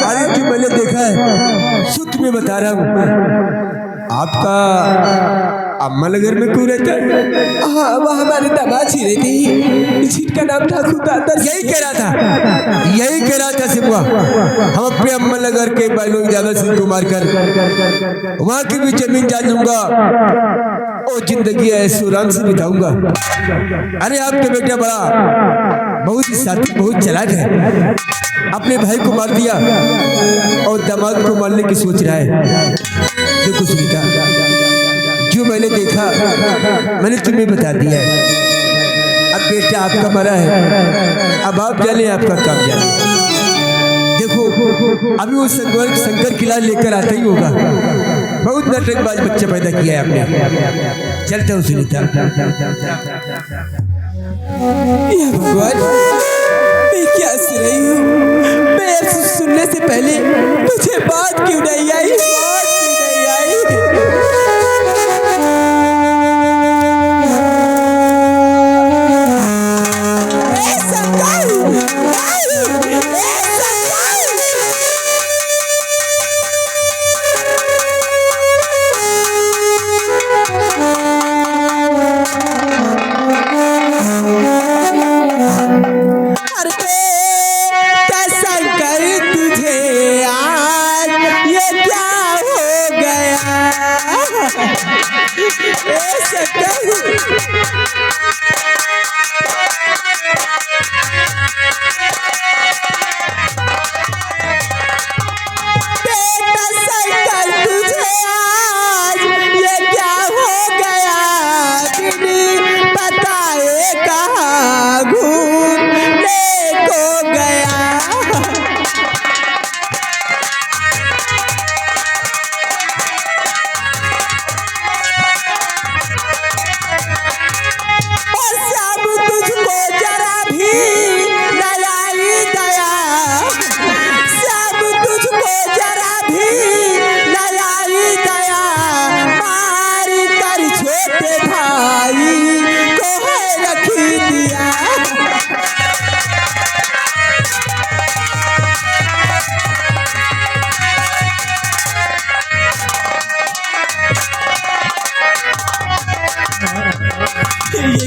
हालत जो मैंने देखा है सो तुम्हें बता रहा हूँ। आपका अम्मा नगर में क्यों रहता है? हाँ वो हमारे दामाद ही रहते हैं जिनका नाम था खुदादर। यही कह रहा था सिमुआ, हम अपने अम्मा नगर के बैलों ज्यादा सिंह को मारकर वहां की भी जमीन जान लूंगा और जिंदगी ऐसे आराम से बिताऊंगा। अरे आपके बेटा बड़ा बहुत साथी बहुत चालाक है, अपने भाई को मार दिया और दामाद को मारने की सोच रहा है। देखो सुनीता, जो मैंने देखा मैंने तुम्हें बता दिया है। अब बेटा आपका मरा है, अब आप जाने आपका काम जाने। देखो अभी वो शंकर किला लेकर आता ही होगा। बहुत नाटकबाज बच्चा पैदा किया है आपने। चलता हूँ सुनीता। या भगवान, मैं क्या सुन रही हूँ? मैं सुनने से पहले मुझे बात क्यों नहीं आई?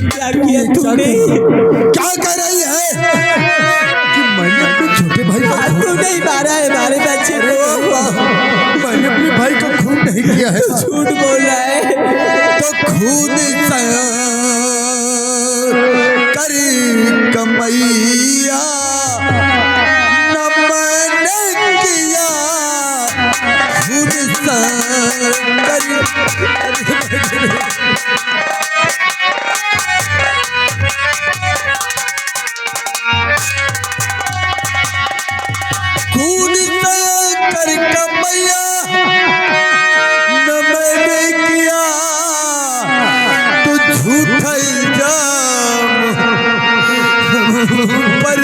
क्या किया तुमने? क्या कर रही है? कि मैंने अपने छोटे भाई को तू नहीं मारा है हमारे बच्चे को। मैंने अपने भाई को खून नहीं किया है। झूठ बोल रहा है। तो खून कर कमैया न मैंने किया, खून कर कमैया न मैंने किया, तो झूठा इल्जाम पर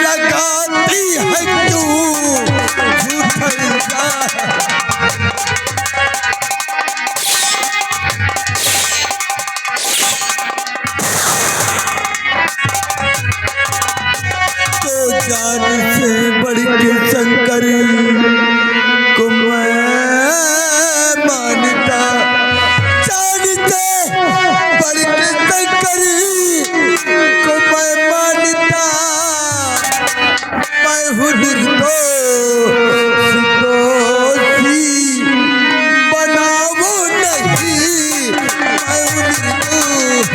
लगाती है क्यों? झूठा इल्जाम तो जान से बढ़ के शंकर को मैं मानता, जान से बढ़ के शंकर को मैं मानता। मैं हूँ निर्दोषी, बनाओ नहीं, मैं हूँ निर्दोष।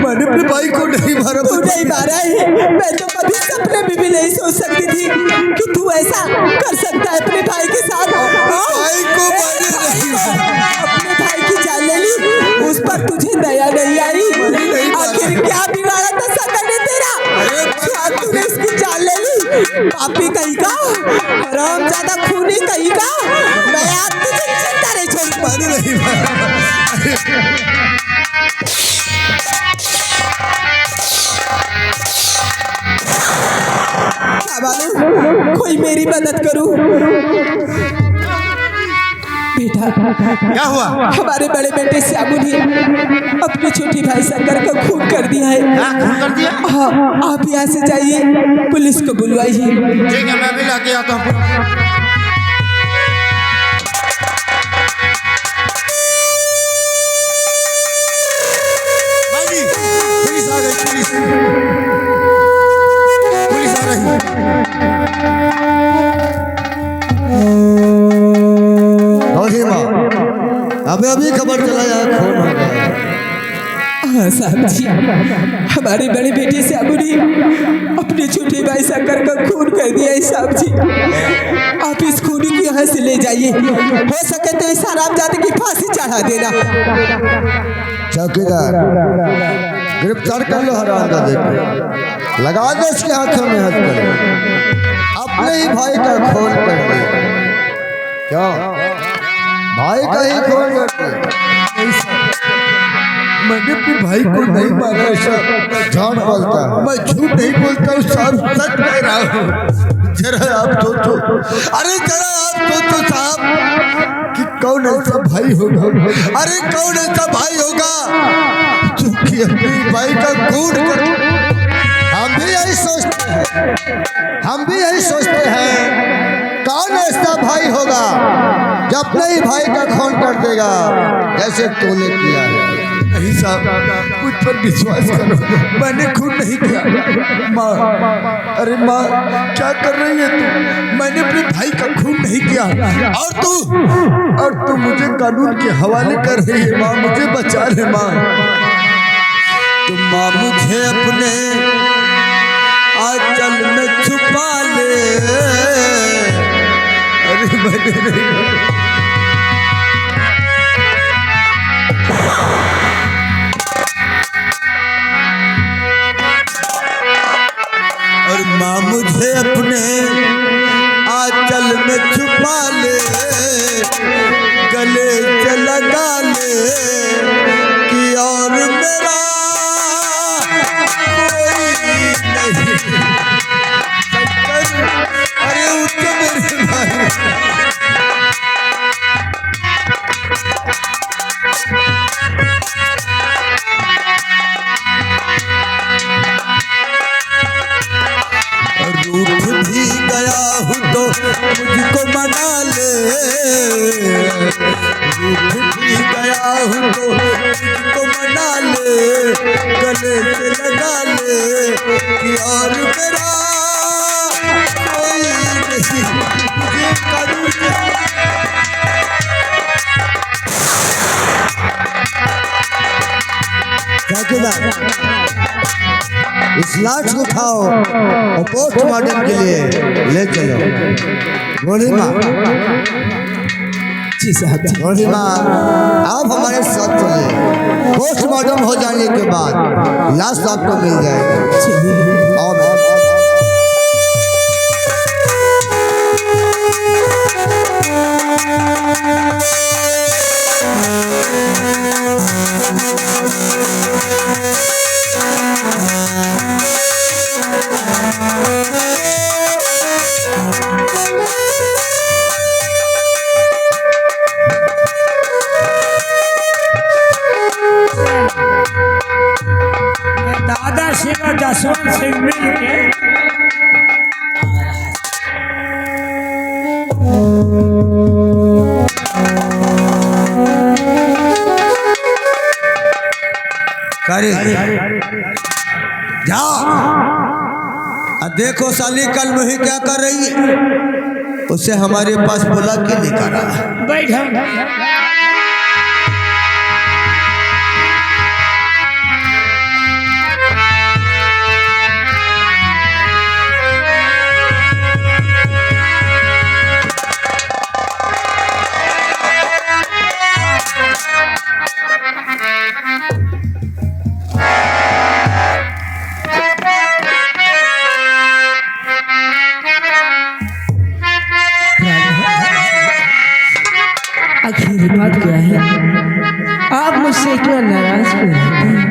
मैंने अपने भाई को नहीं मारा। तू नहीं मारा है। मैं तो कभी सपने में भी नहीं सोच सकती थी कि तू ऐसा कर सकता है अपने भाई के साथ। भाई को मारे नहीं, अपने भाई की जान ले ली, उस पर तुझे दया नहीं आई। आखिर क्या बिगाड़ा था शंकर ने तेरा? क्या तूने इसकी जान ले ली? पापी कहीं का, हरामजादा खूनी कहीं का। मैं आज तुझे जिंदा नहीं छोड़। मारे नहीं कोई मेरी मदद करूं। बेटा क्या हुआ? हमारे बड़े बेटे श्यामू ने अपने छोटे भाई शंकर का खून कर दिया है। क्या खून कर दिया? हाँ, आप यहाँ से जाइए, पुलिस को बुलवाइए। ठीक है, मैं भी लाके आता हूँ। भाई जी, पुलिस आ गई, पुलिस आ रही है। अबे अभी खबर चला यार, खून हो गया। हाँ साहब जी, हमारे बड़े बेटे श्यामू ने अपने छोटे भाई शंकर का खून कर दिया है साहब जी। आप इस खूनी को यहाँ से ले जाइए, हो सके तो इस हरामजादे की फांसी चढ़ा देना। चौकीदार, गिरफ्तार कर लो हरामजादे को, लगा दो उसके हाथों में हथकड़ी। अपने ही भाई का खून कर दिया। क्यों? भाई का ही खून कर दिया। मैंने अपने भाई को नहीं मारा है साहब। झूठ बोलता है। मैं झूठ नहीं बोलता हूँ साहब, सच कह रहा हूँ। जरा आप सोचो, अरे जरा आप सोचो साहब कि कौन ऐसा भाई होगा, अरे कौन ऐसा भाई होगा जो कि अपने भाई का खून कर। हम भी यही सोचते हैं, हम भी यही सोचते हैं, कौन ऐसा भाई होगा जो अपने ही भाई का खून कर देगा जैसे तूने किया है। नहीं साहब, मुझ पर विश्वास करो, मैंने खून नहीं किया। माँ, अरे माँ क्या कर रही है तू? मैंने अपने भाई का खून नहीं किया, और तू मुझे कानून के हवाले कर रही है। माँ मुझे बचा ले माँ। तुम माँ मुझे अपने आंचल में छुपा ले। अरे मैंने नहीं। और माँ मुझे अपने आंचल में छुपा ले, गले से लगा ले कि और मेरा कोई नहीं। अरे उठ मेरे भाई। रूठ भी गया हूँ तो मुझको मना ले, रूठ भी गया हूँ तो मुझको मना ले, गले से लगा ले कि और मेरा कोई नहीं। मुझे कानून इस लाश को उठाओ और पोस्टमार्टम के लिए ले चलो। गोली माँ, जी साहब जी। गोली माँ, आप हमारे साथ चले। पोस्टमार्टम हो जाने के बाद लाश आपको मिल जाएगी। और दादा शिवा जसवंत सिंह मिल के जाओ। देखो साली कल वही क्या कर रही है, उसे हमारे पास बुला के लेकर आ। बैठो। आखिर बात क्या है, आप मुझसे क्यों नाराज क्यों हैं?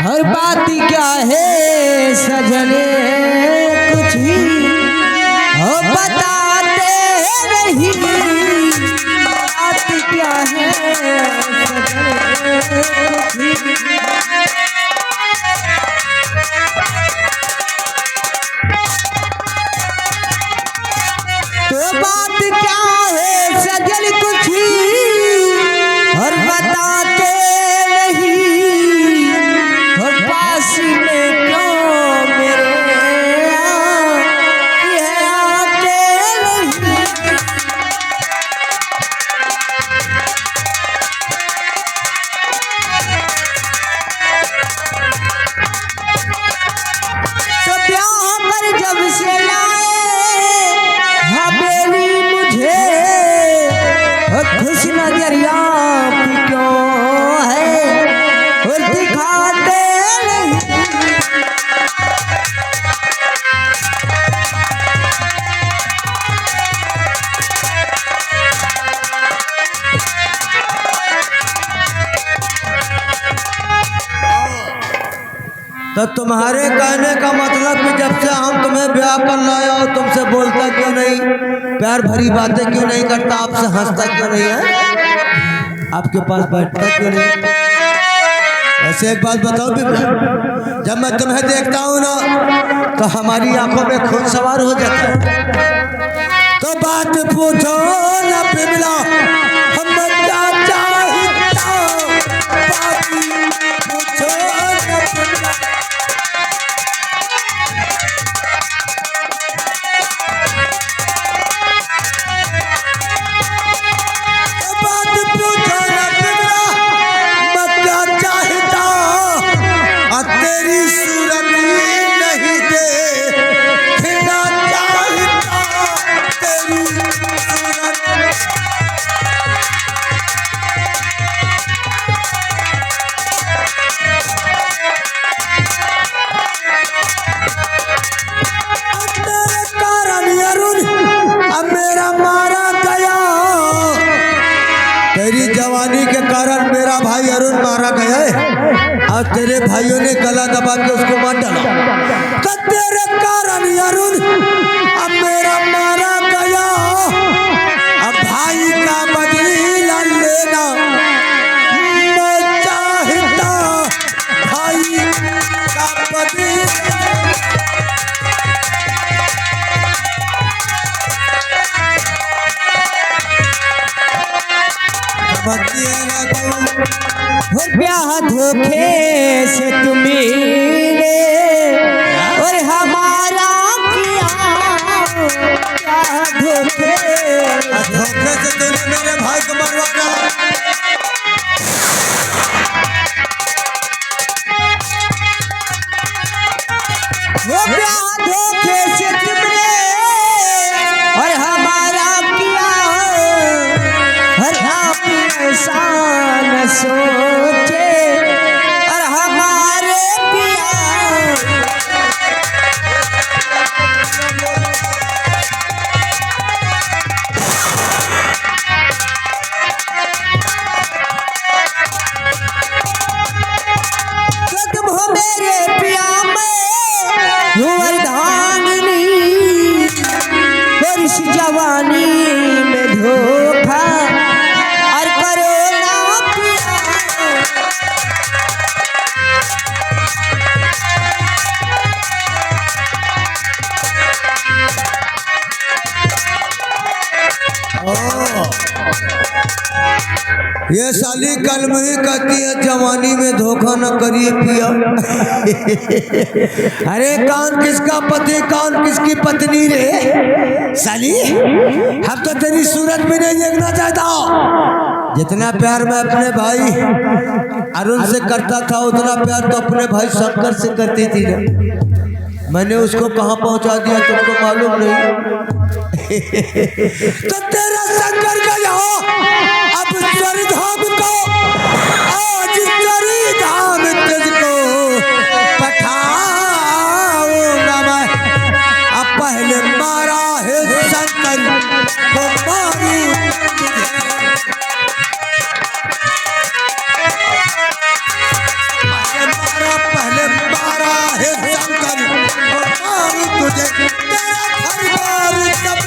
हर बात क्या है सजने, कुछ ही बताते नहीं। तो तुम्हारे कहने का मतलब कि जब से हम तुम्हें ब्याह कर लाया हो तुमसे बोलता क्यों नहीं, प्यार भरी बातें क्यों नहीं करता, आपसे हंसता क्यों नहीं है, आपके पास बैठता क्यों नहीं? वैसे एक बात बताओ बिमला, जब मैं तुम्हें देखता हूँ ना तो हमारी आंखों में खून सवार हो जाता है। तो बात पूछो ना बिमला, हम क्या चाहता, बात पूछो ना बिमला। तेरी जवानी के कारण मेरा भाई अरुण मारा गया है और तेरे भाइयों ने गला दबा के उसको मार डाला। तो तेरे कारण अरुण अब मेरा मारा गया, अब भाई का बदला लेना मैं चाहता, भाई का बदला। ब्याह धोखे से तुम्हें और हमारा किया, ब्याह धोखे से तूने मेरे भाई को मरवाना। वो ब्याह धोखे से तुमने और हमारा किया, और आप ऐसा न सोचे और हमारे पिया। तुम हो मेरे पिया में वरदानी, और इस जवानी में धोखा और करो ना पिया। ये साली कल में ही कहती है जवानी में धोखा न करिए पिया। अरे कौन किसका पति कौन किसकी पत्नी रे साली, हम तो तेरी सूरत में नहीं देखना चाहता। जितना प्यार मैं अपने भाई अरुण से करता था उतना प्यार तो अपने भाई शंकर से करती थी रे। मैंने उसको कहाँ पहुंचा दिया तुमको मालूम नहीं। तो तेरा शंकर गया अब स्वर्गधाम को, आज स्वर्गधाम तुझको पठाऊंगा मैं। अब पहले मारा है शंकर को मारू पहले मारा है शंकर को मारू तुझे, तेरा घर बार सब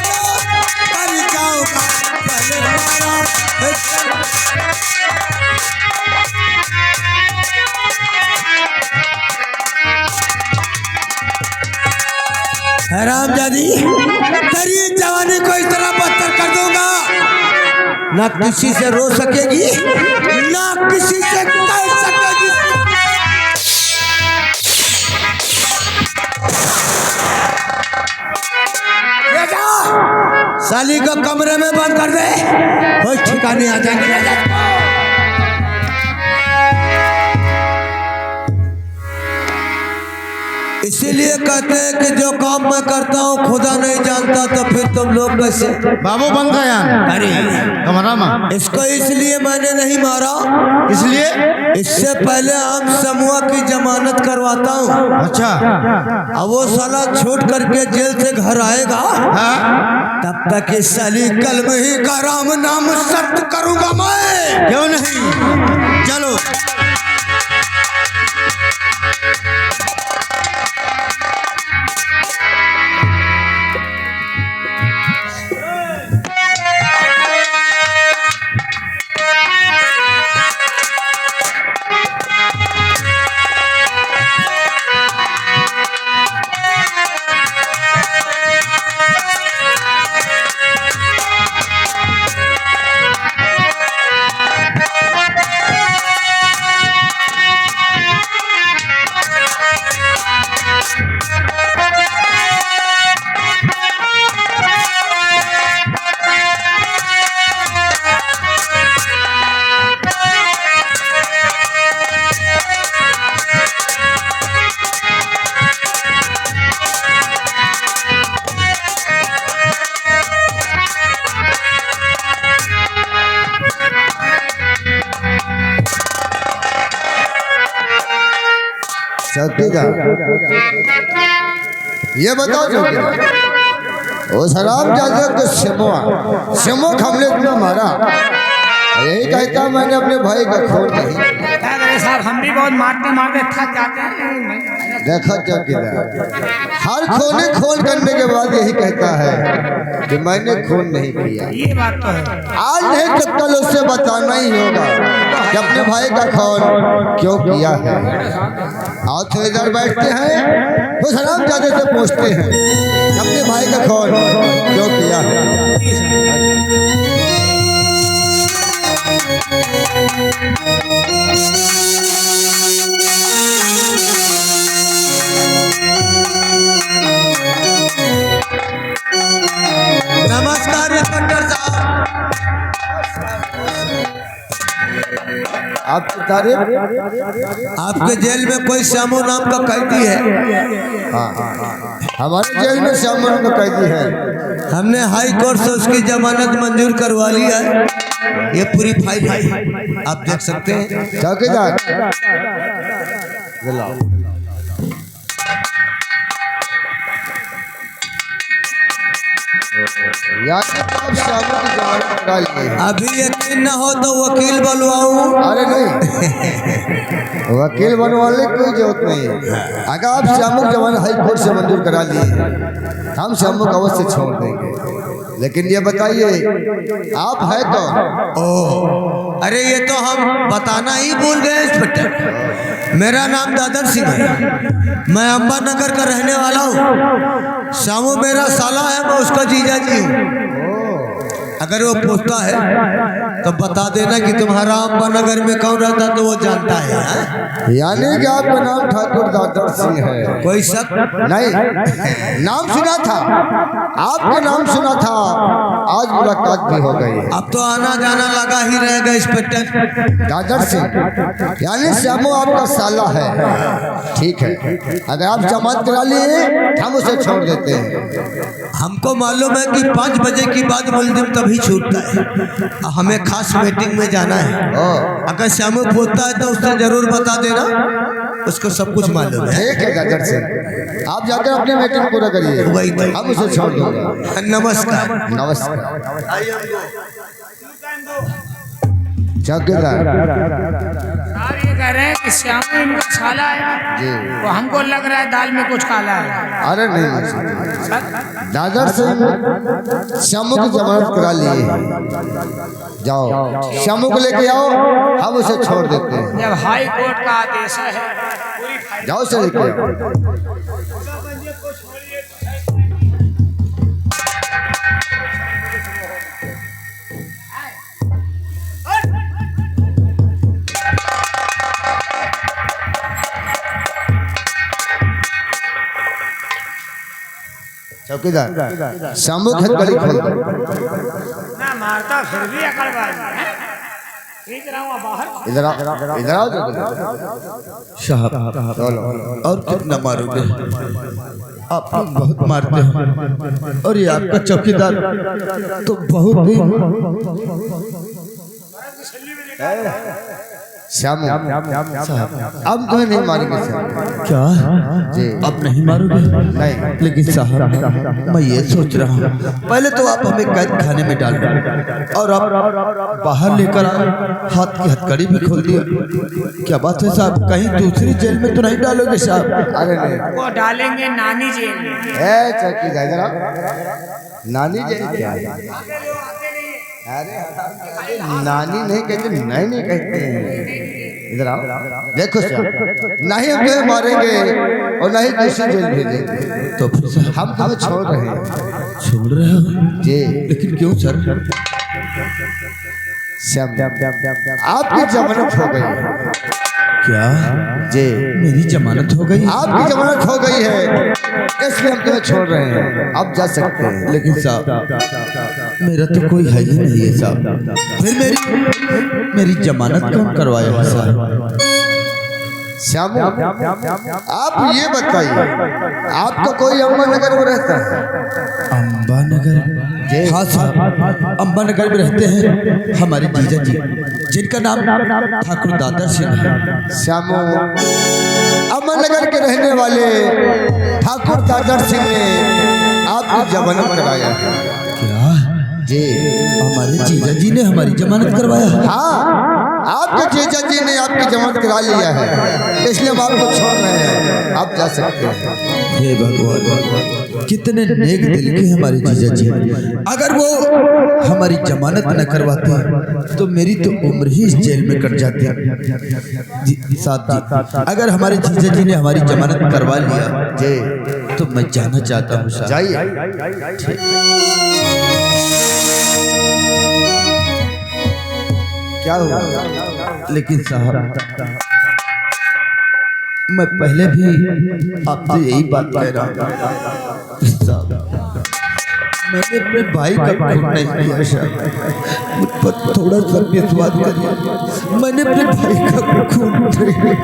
कर जाऊंगा। पहले मारा है हरामजादी, तेरी जवानी को इस तरह बदतर कर दूंगा, ना किसी से रो सकेगी ना किसी से कह सकेगी। साली को कमरे में बंद कर दे, कोई ठिकाने आ जाएंगे। इसीलिए कहते हैं कि जो काम मैं करता हूँ खुदा नहीं जानता, तो फिर तुम लोग कैसे। बाबू बंद गया अरे कमरा में, इसको इसलिए मैंने नहीं मारा, इसलिए इससे पहले आम समूह की जमानत करवाता हूँ। अच्छा, अब वो साला छूट करके जेल से घर आएगा, हाँ? तब तक इस साली कल में ही का राम नाम सत्य करूंगा मैं। क्यों नहीं, चलो। चौकीदार ये बताओ चौकीदार, वो सलाम जाते तो सिमो हमले को मारा, यही कहता मैंने अपने भाई का खून नहीं। क्या करें साहब, हम भी बहुत मारते मारते थक जाते हैं। देखो चौकीदार, हर खून करने के बाद यही कहता है कि मैंने खून नहीं किया। ये बात तो है। आज नहीं तो कल उससे बताना ही होगा कि अपने भाई का खून क्यों किया है। और थोड़ी देर बैठते हैं तो सलाम जाते से पूछते हैं कि अपने भाई का खून क्यों किया है। नमस्कार इंस्पेक्टर साहब। आपकी तारीफ? आपके जेल में कोई श्यामू नाम का कैदी है? हाँ, हमारे जेल में श्यामू नाम का कैदी है। हमने हाई कोर्ट से उसकी जमानत मंजूर करवा ली है। ये पूरी फाइल है, आप देख सकते हैं। चौकीदार यार आप श्यामू की जमानत करा लिए। अभी यकीन न हो तो वकील बुलवाऊं? अरे नहीं, वकील बनवाने की कोई जरूरत नहीं है। अगर आप श्यामू की जमानत हाई कोर्ट से मंजूर करा लिए, हम श्यामू को अवश्य छोड़ देंगे। लेकिन ये बताइए आप है कौन? ओह, अरे ये तो हम बताना ही भूल गए इंस्पेक्टर। मेरा नाम दादर सिंह है, मैं अंबा नगर का रहने वाला हूँ। श्यामू मेरा साला है, मैं उसका जीजा जी हूँ। अगर वो पूछता है तो बता देना कि तुम्हारा अंबा नगर में कौन रहता, तो वो जानता है। यानी कि आपका नाम ठाकुर दादर सिंह है? कोई शक नहीं, नाम सुना था, आपका नाम सुना था, आज मुलाकात भी हो गई। अब तो आना जाना लगा ही रहेगा इंस्पेक्टर। दादर सिंह यानी श्यामू आपका साला है। ठीक है, अगर आप जमानत करा लिए हम उसे छोड़ देते हैं। हमको मालूम है कि 5 बजे के बाद मुलजिम तभी छूटता है। हमें खास मीटिंग में जाना है। अगर श्यामू पूछता है तो उससे जरूर बता देना, उसको सब कुछ मालूम है। ठीक है दादर सिंह, आप जाकर अपने मीटिंग पूरा करिए, वही तो। हम उसे छोड़ देंगे। नमस्कार। नमस्कार चौकीदार साहब ये कह रहे हैं कि श्यामू इनका साला है जी। तो हमको लग रहा है दाल में कुछ काला है। अरे नहीं, दादर सिंह श्यामू की जमानत करा लिए, जाओ श्यामू को लेके आओ, हम उसे छोड़ देते हैं। जब हाई कोर्ट का आदेश है पूरी फाइल जाओ उसे लेके आओ। चौकीदार श्यामू की हथकड़ी खोल दो। ना मारता फिर भी अकड़बाजी है। ठीक रहा हूँ बाहर। इधर आओ, इधर आओ चौकीदार। चलो और कितना मारोगे? आप बहुत मारते हैं, और ये आपका चौकीदार तो बहुत ही श्यामू अब तुम्हें नहीं मारेंगे श्यामू। क्या जी अब नहीं मारोगे? नहीं। लेकिन साहब मैं ये सोच रहा हूँ, पहले तो आप हमें कैद खाने में डाल दो और आप बाहर लेकर आए, हाथ की हथकड़ी भी खोल दिया। क्या बात है साहब, कहीं दूसरी जेल में तो नहीं डालोगे साहब? अरे नहीं, वो डालेंगे नानी जेल में। ए चौकीदार इधर आओ। नानी जेल क्या है? अरे नानी नहीं कहते, नहीं कहते हैं। इधर आओ, देखो सर, नहीं हम तुम्हें मारेंगे और नहीं दूसरी जेल भेजेंगे, तो फिर सर हम तुम्हें छोड़ रहे हैं। छोड़ रहे हो जी, लेकिन क्यों सर? श्याम आपकी जमानत हो गई है। क्या जी, मेरी जमानत हो गई? आपकी जमानत हो गई है, इसलिए हम तुम्हें छोड़ रहे हैं, आप जा सकते हैं। लेकिन साहब मेरा तो कोई है ही नहीं है साहब, फिर मेरी जमानत कौन करवाया है साहब? श्यामू आप ये बताइए, आपका कोई अम्बा नगर में रहता है? अंबा नगर? हाँ साहब, अम्बानगर में रहते हैं हमारे जीजा जी, जिनका नाम ठाकुर दादा सिंह है। श्यामू, अमरनगर के रहने वाले ठाकुर दादर सिंह ने आपकी जमानत कराया है। क्या जी, हमारे जीजा जी ने हमारी जमानत करवाया है? हाँ, आपके जीजा जी ने आपकी जमानत करा लिया है, इसलिए हम आपको छोड़ रहे हैं, आप जा सकते हैं। हे भगवान, कितने नेक दिल के हमारे जीजा जी। अगर वो हमारी जमानत न करवाते तो मेरी तो उम्र ही इस जेल में कट जाती। साहब जी, अगर हमारे जीजा जी ने हमारी जमानत करवा लिया जी, तो मैं जाना चाहता हूँ साहब। जाइए। क्या हुआ? लेकिन साहब, मैं पहले भी आपसे यही बात कह रहा हूँ साहब, मैंने अपने भाई का खून नहीं किया साहब, मुझ पर थोड़ा सा विश्वास करिए, मैंने अपने भाई का खून नहीं किया।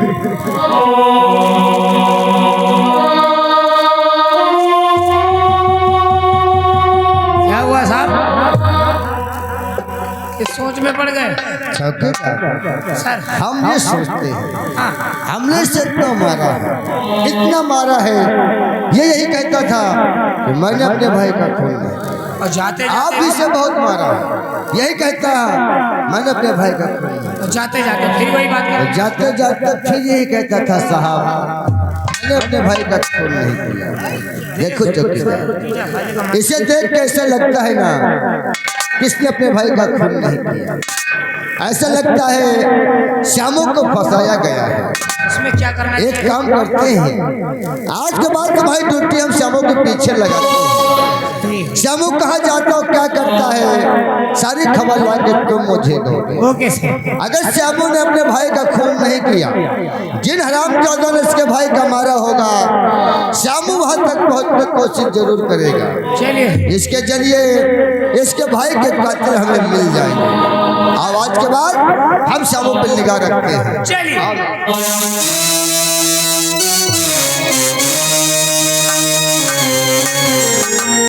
क्या हुआ साहब? किस सोच में पड़ गए सर? हम ये सोचते हैं, हमने से इतना मारा है, इतना मारा है, ये यही कहता था कि मैंने अपने भाई का खून नहीं। और जाते आप भी से बहुत मारा है, यही कहता है मैंने अपने भाई का खून नहीं। और जाते जाते फिर वही बात कर। जाते जाते फिर यही कहता था साहब मैंने अपने भाई का खून नहीं किया। देखो चौकीदार, इसे देख के ऐसा लगता है ना किसने अपने भाई का खून नहीं किया, ऐसा लगता है श्यामू को फंसाया गया है। इसमें क्या करना एक चाहिए? काम करते हैं, आज के बाद तो भाई ड्यूटी हम श्यामू के पीछे लगाते हैं। श्यामू कहाँ जाता हो, क्या करता है, सारी खबर लाके तुम मुझे दोगे। वो कैसे? अगर श्यामू ने अपने भाई का खून नहीं किया, जिन हरामजादों ने इसके भाई का मारा होगा, श्यामू वहां तक पहुंचने की कोशिश जरूर करेगा। चलिए, इसके जरिए इसके भाई के कातिल हमें मिल जाएंगे। अब आज के बाद हम श्यामू पर निगाह रखते हैं। चलिए।